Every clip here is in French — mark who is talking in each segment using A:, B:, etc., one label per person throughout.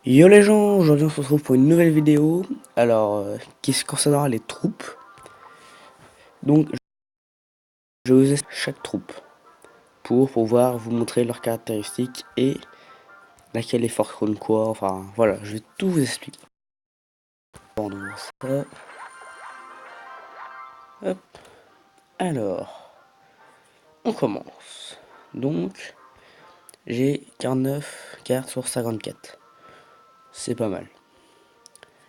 A: Yo les gens, aujourd'hui on se retrouve pour une nouvelle vidéo, qui se concernera les troupes. Donc je vais vous expliquer chaque troupe pour pouvoir vous montrer leurs caractéristiques et laquelle est forte contre quoi, enfin voilà, je vais tout vous expliquer. Bon, on ouvre ça. Hop. Alors, on commence. Donc, j'ai 49 cartes sur 54. C'est pas mal.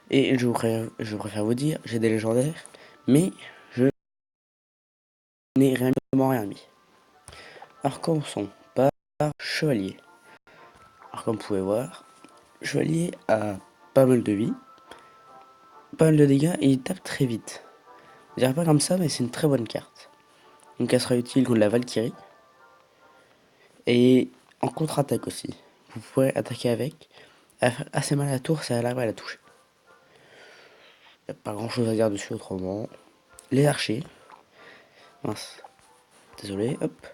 A: Et je préfère vous dire, j'ai des légendaires, mais je n'ai rien mis. Alors commençons par chevalier. Alors comme vous pouvez voir, chevalier a pas mal de vie, pas mal de dégâts et il tape très vite. Je dirais pas comme ça, mais c'est une très bonne carte. Donc elle sera utile contre la Valkyrie. Et en contre-attaque aussi. Vous pourrez attaquer avec. Elle va faire assez mal à la tour si elle arrive à la toucher. Y a pas grand chose à dire dessus autrement. Les archers. Mince. Désolé, hop.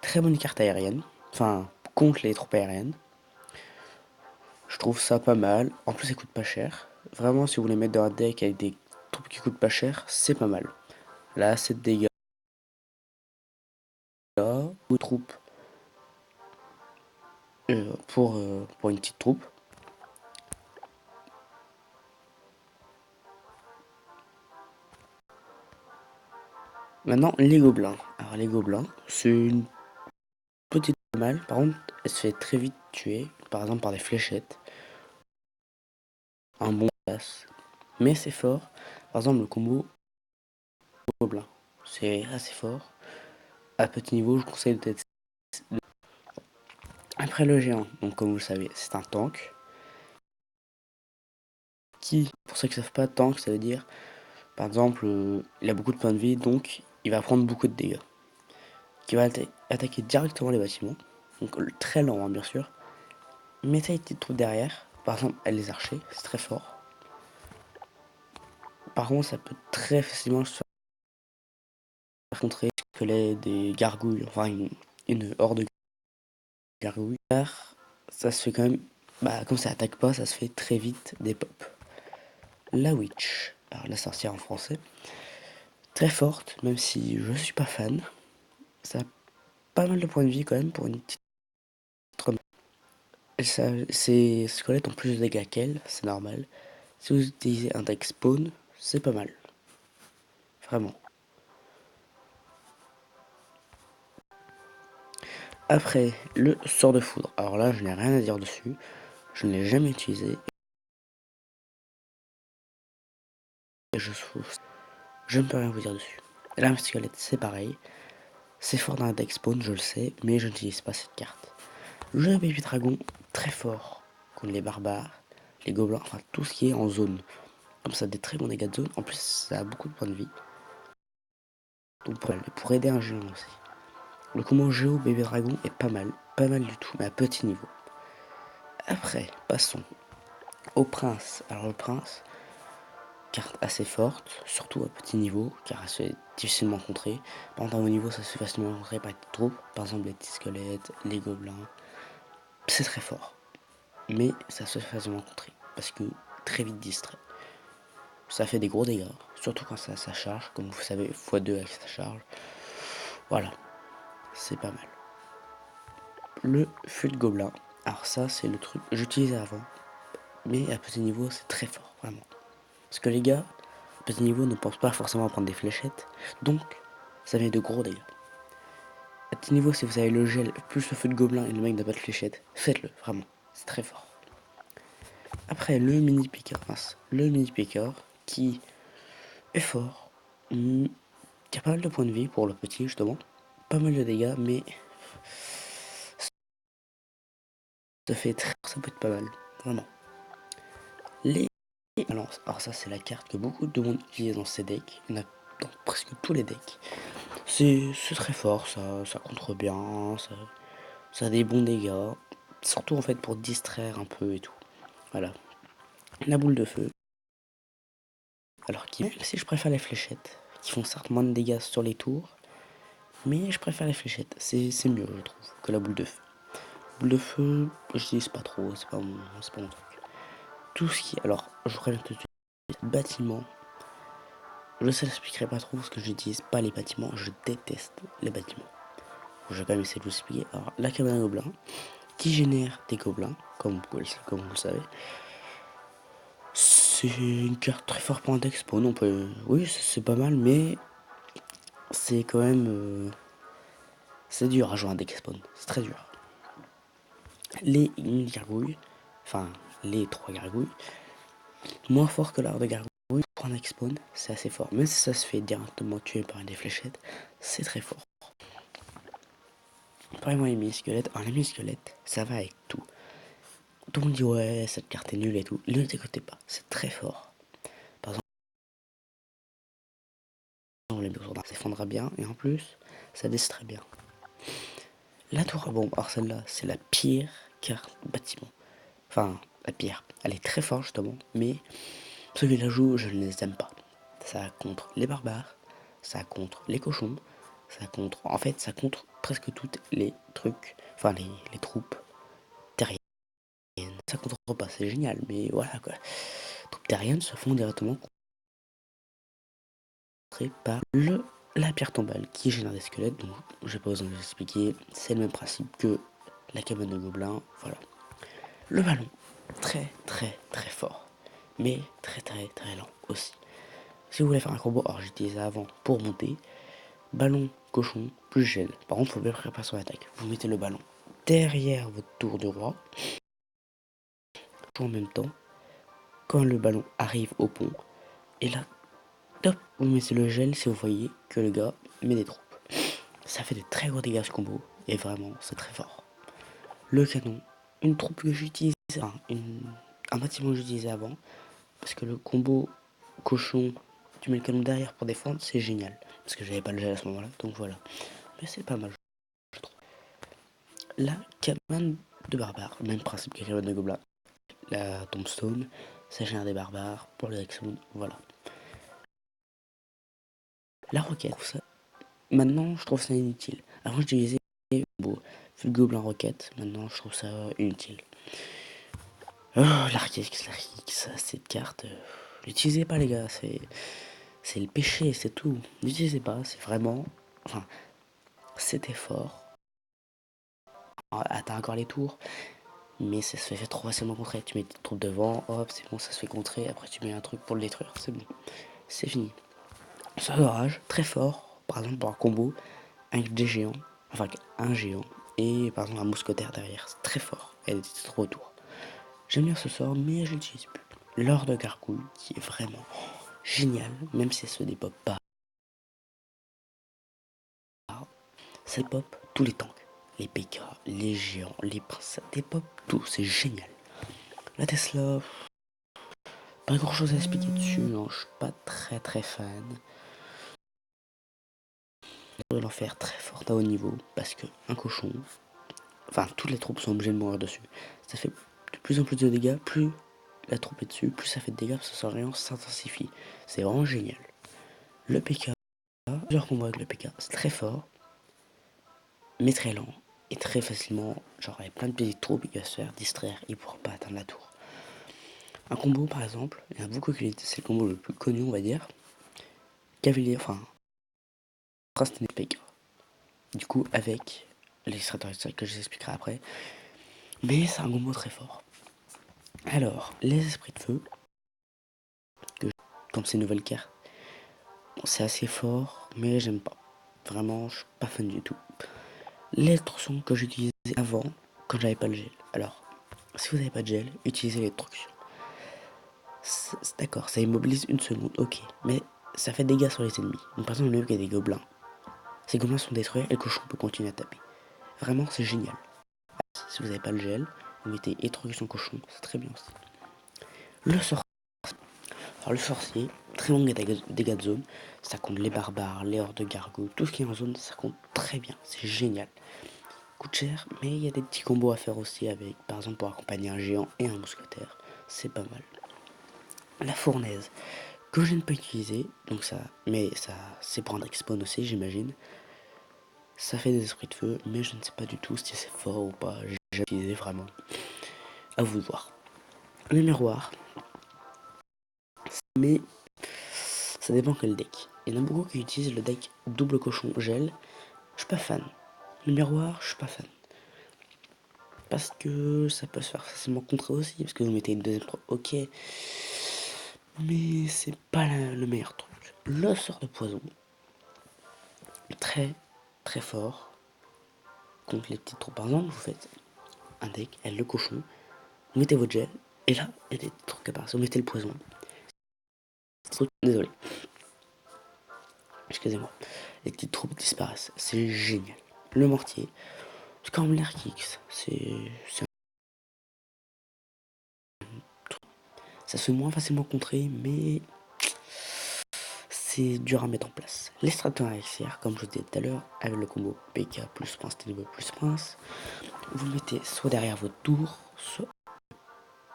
A: Très bonne carte aérienne. Enfin, contre les troupes aériennes. Je trouve ça pas mal. En plus, ça coûte pas cher. Vraiment, si vous voulez mettre dans un deck avec des troupes qui coûtent pas cher, c'est pas mal. Là, 7 dégâts ou troupes pour une petite troupe. Maintenant, les gobelins. Alors, les gobelins, c'est une petite mal. Par contre, elle se fait très vite tuer, par exemple par des fléchettes. Un bon pass. Mais c'est fort. Par exemple, le combo gobelin. C'est assez fort. À petit niveau, je conseille de tester. Après le géant, donc comme vous le savez, c'est un tank. Qui, pour ceux qui ne savent pas, tank, ça veut dire, par exemple, il a beaucoup de points de vie, donc il va prendre beaucoup de dégâts. Qui va attaquer directement les bâtiments. Donc très lent, hein, bien sûr. Mais ça, il trouve derrière. Par exemple, les archers, c'est très fort. Par contre, ça peut très facilement se faire contrer des squelettes, des gargouilles, enfin une horde de gargouilles. Car ça se fait quand même, bah, comme ça attaque pas, ça se fait très vite des pops. La witch, alors la sorcière en français, très forte, même si je suis pas fan. Ça a pas mal de points de vie quand même pour une petite. Ses squelettes ont plus de dégâts qu'elle, c'est normal. Si vous utilisez un deck spawn, c'est pas mal. Vraiment. Après, le sort de foudre. Alors là, je n'ai rien à dire dessus. Je ne l'ai jamais utilisé. Et je ne peux rien vous dire dessus. La squelette, c'est pareil. C'est fort dans un deck spawn, je le sais, mais je n'utilise pas cette carte. Le baby dragon, très fort contre les barbares, les gobelins, enfin tout ce qui est en zone. Comme ça, des très bons dégâts de zone. En plus, ça a beaucoup de points de vie. Donc pour aider un géant aussi. Le combo Géo bébé dragon est pas mal du tout, mais à petit niveau. Après, passons au prince. Alors le prince, carte assez forte, surtout à petit niveau, car elle se fait difficilement contrer. Par contre, à haut niveau, ça se fait facilement contrer par des troupes, par exemple les petits squelettes, les gobelins. C'est très fort, mais ça se fait facilement contrer, parce que très vite distrait. Ça fait des gros dégâts, surtout quand ça charge, comme vous savez, x2 avec sa charge. Voilà, c'est pas mal. Le feu de gobelin. Alors ça, c'est le truc que j'utilisais avant, mais à petit niveau, c'est très fort, vraiment. Parce que les gars, à petit niveau, ne pensent pas forcément à prendre des fléchettes, donc ça met de gros dégâts. À petit niveau, si vous avez le gel plus le feu de gobelin et le mec n'a pas de fléchette, faites-le, vraiment, c'est très fort. Après, le mini picker, le mini picker qui est fort, qui a pas mal de points de vie pour le petit, justement, pas mal de dégâts, mais ça peut être pas mal, vraiment. Les balances, alors ça c'est la carte que beaucoup de monde utilise dans ses decks, il y en a dans presque tous les decks. C'est très fort, ça contre bien, ça a des bons dégâts, surtout en fait pour distraire un peu et tout. Voilà. La boule de feu, alors même si je préfère les fléchettes, qui font certes moins de dégâts sur les tours, mais je préfère les fléchettes, c'est mieux je trouve que la boule de feu. Boule de feu, je n'utilise pas trop, c'est pas mon truc. tout ce qui... Alors, je vous préviens tout de suite, bâtiment, je sais, j'expliquerai pas trop parce que j'utilise pas les bâtiments, je déteste les bâtiments. Je vais quand même essayer de vous expliquer. Alors, la cabane à gobelins, qui génère des gobelins, comme vous le savez. C'est une carte très forte pour un deck spawn, on peut... Oui, c'est pas mal, mais c'est quand même... c'est dur à jouer un deck spawn, c'est très dur. Les gargouilles, enfin, les 3 gargouilles, moins fort que l'art de gargouille. Pour un deck spawn, c'est assez fort. Même si ça se fait directement tuer par des fléchettes, c'est très fort. Pareil, les mini-squelettes. Alors, les mini-squelettes, ça va avec tout. Tout le monde dit ouais, cette carte est nulle et tout. Ne t'écoutez pas, c'est très fort. Par exemple, les bureaux ça défendra bien et en plus, ça descend très bien. La tour à bombe, alors celle-là, c'est la pire carte bâtiment. Enfin, la pire. Elle est très forte justement, mais ceux qui la jouent, je ne les aime pas. Ça contre les barbares, ça contre les cochons, ça contre. En fait, ça contre presque toutes les trucs. Enfin, les troupes terriennes. Ça contre pas, c'est génial, mais voilà quoi. Les troupes terriennes se font directement contrer par la pierre tombale qui génère des squelettes. Donc, je vais pas besoin de vous expliquer. C'est le même principe que la cabane de gobelins. Voilà. Le ballon, très très très fort, mais très très très lent aussi. Si vous voulez faire un combo, alors j'utilisais avant pour monter, ballon, cochon, plus gel. Par contre, il faut bien préparer son attaque. Vous mettez le ballon derrière votre tour de roi, en même temps, quand le ballon arrive au pont, et là, top, vous mettez le gel si vous voyez que le gars met des troupes. Ça fait de très gros dégâts ce combo, et vraiment, c'est très fort. Le canon, une troupe que j'utilisais, un bâtiment que j'utilisais avant, parce que le combo cochon, tu mets le canon derrière pour défendre, c'est génial. Parce que j'avais pas le gel à ce moment-là, donc voilà. Mais c'est pas mal, je trouve. La cabane de barbares, même principe que la cabane de gobelins. La tombstone, ça génère des barbares pour les Hexagon, voilà. La roquette, maintenant je trouve ça inutile. Avant j'utilisais beau, le gobelin roquette, maintenant je trouve ça inutile. Oh, l'Archix, cette carte, l'utilisez pas les gars, c'est le péché, c'est tout. N'utilisez pas, c'est vraiment... Enfin, c'était fort. T'as encore les tours, mais ça se fait trop facilement contrer. Tu mets tes troupes devant, hop, c'est bon, ça se fait contrer. Après, tu mets un truc pour le détruire, c'est bon. C'est fini. Sur l'orage, très fort, par exemple, pour un combo avec des géants, enfin, un géant, et par exemple, un mousquetaire derrière. C'est très fort. Elle était trop autour. J'aime bien ce sort, mais je l'utilise plus. L'or de gargouille, qui est vraiment génial, même si elle se dépop pas. Ça pop tous les tanks. Les PK, les géants, les princes, ça dépop tout, c'est génial. La Tesla, pas grand chose à expliquer dessus, non, je suis pas très très fan. De l'en faire très forte à haut niveau, parce que un cochon, enfin toutes les troupes sont obligées de mourir dessus. Ça fait de plus en plus de dégâts, plus la troupe est dessus, plus ça fait de dégâts, parce que son rayon s'intensifie. C'est vraiment génial. Le PK, plusieurs combats avec le PK, c'est très fort, mais très lent. Et très facilement, genre avec plein de petites troupes, il va se faire distraire, il pourra pas atteindre la tour. Un combo par exemple, il y a beaucoup qui c'est le combo le plus connu on va dire. Cavalier, enfin, Prince PK. Du coup avec l'extracteur que je vous expliquerai après. Mais c'est un combo très fort. Alors, les esprits de feu, que, comme c'est une nouvelle carte, bon, c'est assez fort, mais j'aime pas. Vraiment, je suis pas fan du tout. L'électroson que j'utilisais avant, quand j'avais pas le gel. Alors, si vous n'avez pas de gel, utilisez l'électrocution. D'accord, ça immobilise une seconde, ok. Mais ça fait des dégâts sur les ennemis. Donc, par exemple, le mec a des gobelins. Ces gobelins sont détruits et le cochon peut continuer à taper. Vraiment, c'est génial. Si vous n'avez pas le gel, vous mettez électrocution cochon, c'est très bien aussi. Le sorcier. Alors, le sorcier, très long dégâts de zone. Ça compte les barbares, les hordes de gargouilles, tout ce qui est en zone, ça compte très bien. C'est génial. Coûte cher, mais il y a des petits combos à faire aussi avec, par exemple, pour accompagner un géant et un mousquetaire. C'est pas mal. La fournaise, que je ne peux utiliser, donc ça, mais ça, c'est pour un deck spawn aussi, j'imagine. Ça fait des esprits de feu, mais je ne sais pas du tout si c'est fort ou pas. J'ai jamais utilisé vraiment. À vous de voir. Le miroir, mais ça dépend quel deck. Il y en a beaucoup qui utilisent le deck double cochon gel. Je suis pas fan. Le miroir, je suis pas fan. Parce que ça peut se faire facilement contrer aussi. Parce que vous mettez une deuxième pro, ok. Mais c'est pas le meilleur truc. Le sort de poison, très très fort. Contre les petites troupes. Par exemple, vous faites un deck avec le cochon, vous mettez votre gel, et là, il y a des trucs à part. Vous mettez le poison. Désolé. Excusez-moi. Les petites troupes disparaissent. C'est génial. Le mortier, c'est comme l'air Kix. Ça se fait moins facilement contrer, mais c'est dur à mettre en place. Les stratagèmes élixirs, comme je vous disais tout à l'heure, avec le combo PK plus prince, TDB plus prince, vous le mettez soit derrière votre tour, soit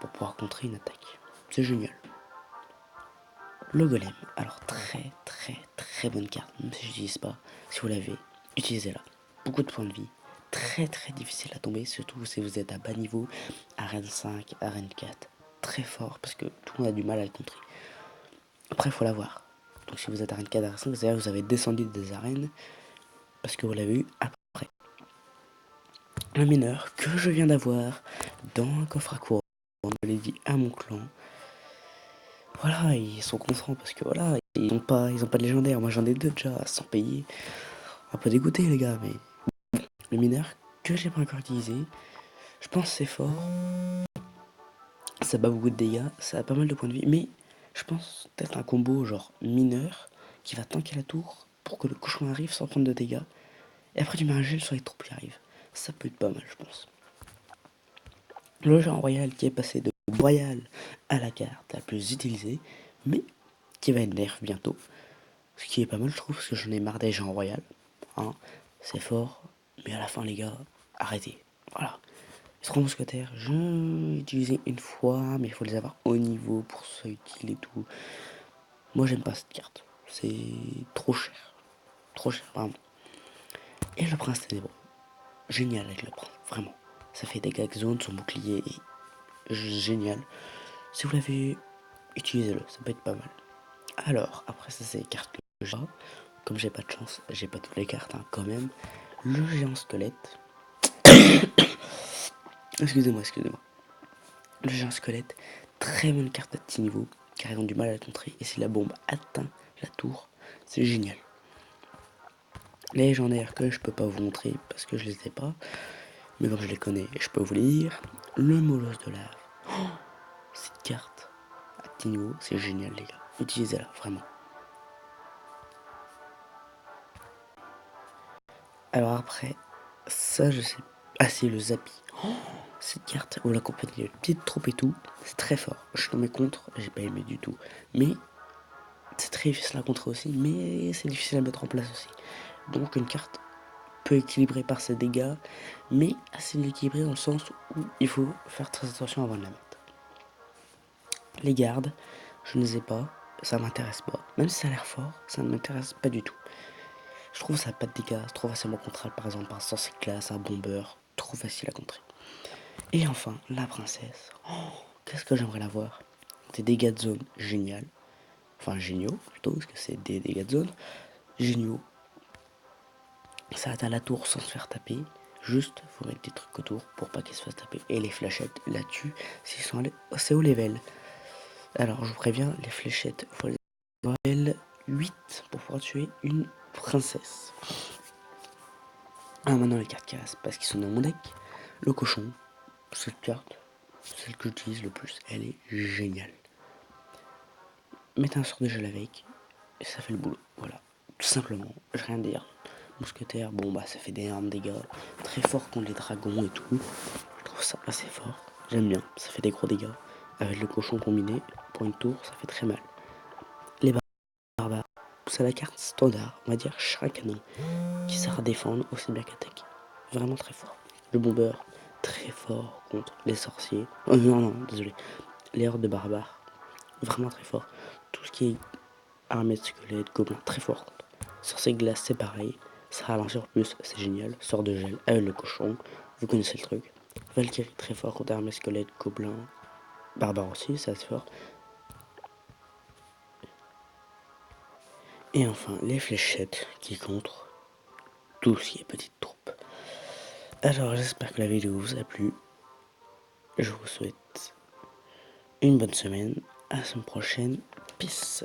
A: pour pouvoir contrer une attaque. C'est génial. Le golem, alors très très très bonne carte, même si je n'utilise pas, si vous l'avez, utilisez-la. Beaucoup de points de vie, très très difficile à tomber, surtout si vous êtes à bas niveau, arène 5, arène 4, très fort, parce que tout le monde a du mal à le contrer. Après, il faut l'avoir. Donc si vous êtes arène 4, arène 5, c'est-à-dire que vous avez descendu des arènes, parce que vous l'avez eu après. Un mineur que je viens d'avoir dans un coffre à courant, je l'ai dit à mon clan. Voilà, ils sont contents parce que voilà, ils ont pas de légendaire. Moi j'en ai deux déjà sans payer. Un peu dégoûté les gars, mais le mineur que j'ai pas encore utilisé, je pense que c'est fort. Ça bat beaucoup de dégâts, ça a pas mal de points de vie, mais je pense peut-être un combo genre mineur qui va tanker la tour pour que le cochon arrive sans prendre de dégâts. Et après tu mets un gel sur les troupes qui arrivent. Ça peut être pas mal je pense. Le géant royal qui est passé de royal à la carte la plus utilisée, mais qui va être nerf bientôt. Ce qui est pas mal je trouve, parce que j'en ai marre des géants royal. Hein, c'est fort, mais à la fin les gars, arrêtez. Voilà. Les 3 mousquetaires, j'en ai utilisé une fois, mais il faut les avoir au niveau pour se utile et tout. Moi j'aime pas cette carte. C'est trop cher. Trop cher, vraiment. Et le prince ténébreux. Génial avec le prince, vraiment. Ça fait des gags zones, son bouclier est génial. Si vous l'avez, utilisez-le, ça peut être pas mal. Alors, après ça c'est les cartes que j'ai. Comme j'ai pas de chance, j'ai pas toutes les cartes hein, quand même. Le géant squelette. Excusez-moi. Le géant squelette, très bonne carte à petit niveau, car ils ont du mal à la contrer. Et si la bombe atteint la tour, c'est génial. Les légendaires que je peux pas vous montrer parce que je les ai pas, mais comme je les connais, je peux vous les dire. Le molosse de lave. Oh, cette carte à petit niveau, c'est génial les gars. Utilisez-la, vraiment. Alors après, ça je sais. Ah c'est le Zappy. Oh, cette carte, vous l'accompagnez de petites troupes et tout, c'est très fort. Je suis tombé contre, j'ai pas aimé du tout. Mais c'est très difficile à contrer aussi, mais c'est difficile à mettre en place aussi. Donc une carte peu équilibrée par ses dégâts, mais assez équilibrée dans le sens où il faut faire très attention avant de la mettre. Les gardes, je ne les ai pas, ça m'intéresse pas. Même si ça a l'air fort, ça ne m'intéresse pas du tout. Je trouve que ça n'a pas de dégâts, c'est trop facilement contrôlable par exemple par un sorcier classe, un bombeur, trop facile à contrer. Et enfin, la princesse. Oh, qu'est-ce que j'aimerais la voir. Des dégâts de zone génial. Enfin géniaux plutôt, parce que c'est des dégâts de zone. Géniaux. Ça atteint la tour sans se faire taper. Juste, faut mettre des trucs autour pour pas qu'ils se fassent taper. Et les fléchettes là-dessus, s'ils sont assez haut level. Alors, je vous préviens, les fléchettes, faut les level 8 pour pouvoir tuer une princesse. Ah, maintenant les cartes qui restent, parce qu'ils sont dans mon deck. Le cochon, cette carte, celle que j'utilise le plus, elle est géniale. Mettez un sort de gel avec, et ça fait le boulot. Voilà, tout simplement, j'ai rien à dire. Mousquetaire, bon bah ça fait d'énormes dégâts, très fort contre les dragons et tout. Je trouve ça assez fort, j'aime bien, ça fait des gros dégâts. Avec le cochon combiné, pour une tour, ça fait très mal. Les barbares, c'est la carte standard, on va dire char à canon, qui sert à défendre aussi bien qu'attaquer. Vraiment très fort. Le bombeur, très fort contre les sorciers. Oh non, désolé. Les hordes de barbares, vraiment très fort. Tout ce qui est armée de squelettes, gobelins, très fort contre. Sorcier glace, c'est pareil. Ça ralentit en plus, c'est génial. Sort de gel avec le cochon, vous connaissez le truc. Valkyrie, très fort contre armée squelette, gobelins, barbares aussi, c'est assez fort. Et enfin, les fléchettes qui contre tout ce qui est petite troupe. Alors, j'espère que la vidéo vous a plu. Je vous souhaite une bonne semaine. À la semaine prochaine. Peace.